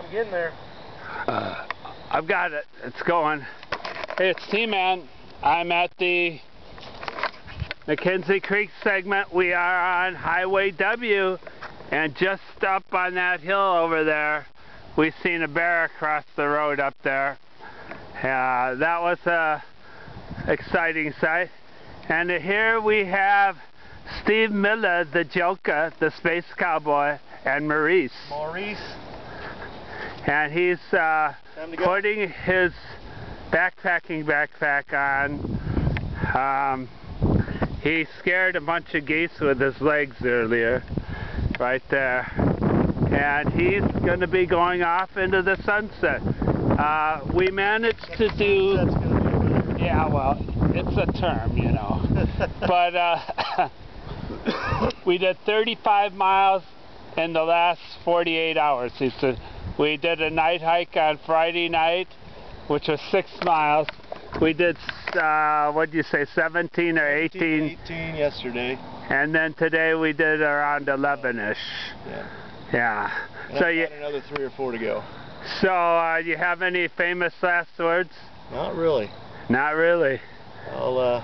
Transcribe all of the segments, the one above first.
you getting there? I've got it. It's going. Hey, it's T-Man. I'm at the McKenzie Creek Segment. We are on Hwy W, and just up on that hill over there, we've seen a bear across the road up there. That was a exciting sight. And here we have Steve Miller, the Joker, the space cowboy, and Maurice. And he's putting his backpacking backpack on. He scared a bunch of geese with his legs earlier, right there. And he's going to be going off into the sunset. We managed to do... Yeah, well, it's a term, you know. But we did 35 miles in the last 48 hours. He said we did a night hike on Friday night, which was 6 miles. We did, what did you say, 17 or 18? 18 yesterday. And then today we did around 11-ish. Yeah. And So I've you got another 3 or 4 to go. So, you have any famous last words? Not really. Not really. Well,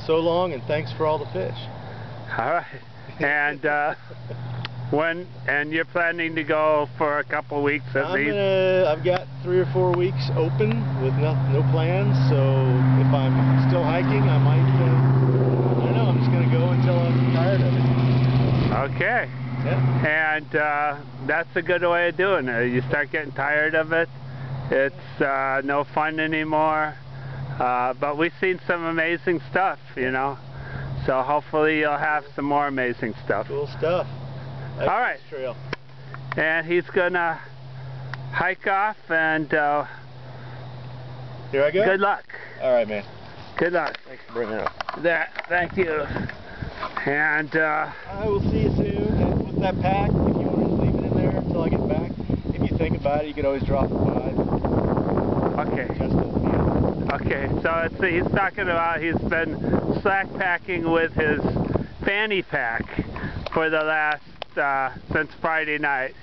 so long, and thanks for all the fish. All right. And and you're planning to go for a couple weeks at least? I've got 3 or 4 weeks open with no plans. So if I'm still hiking, I might. I don't know. I'm just gonna go until I'm tired of it. Okay. Yeah. And that's a good way of doing it. You start getting tired of it, it's no fun anymore. But we've seen some amazing stuff, you know. So hopefully you'll have some more amazing stuff. Cool stuff. All right. Trail. And he's gonna hike off, and here I go. Good luck. All right, man. Good luck. Thanks for bringing it up. Thank you. And I will see you soon. With that pack, if you want to leave it in there until I get back. If you think about it, you could always drop it by. Okay. Just as needed. Okay. So he's talking about he's been slack packing with his fanny pack for the last since Friday night.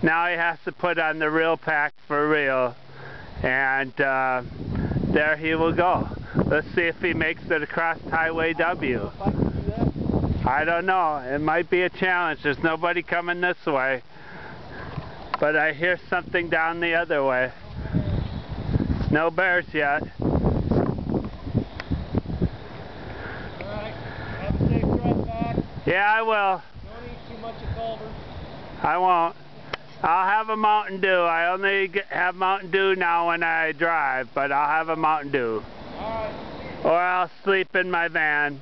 Now he has to put on the real pack for real, and there he will go. Let's see if he makes it across Hwy W. I don't know. It might be a challenge. There's nobody coming this way, but I hear something down the other way. No bears yet. Alright, have a safe drive back. Yeah, I will. Don't eat too much of Culver's. I won't. I'll have a Mountain Dew. I only have Mountain Dew now when I drive, but I'll have a Mountain Dew. Alright. Or I'll sleep in my van.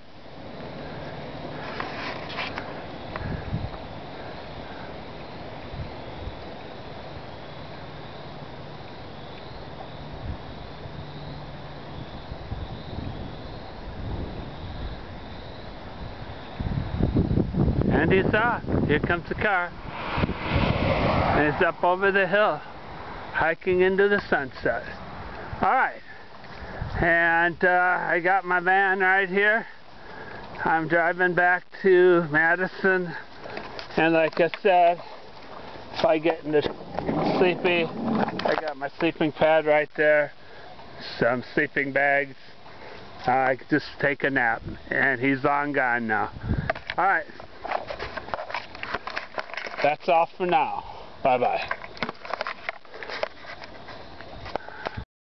And he's off. Here comes the car. And he's up over the hill, hiking into the sunset. Alright. And I got my van right here. I'm driving back to Madison. And like I said, if I get into sleepy, I got my sleeping pad right there. Some sleeping bags. I could just take a nap. And he's long gone now. Alright. That's all for now. Bye-bye.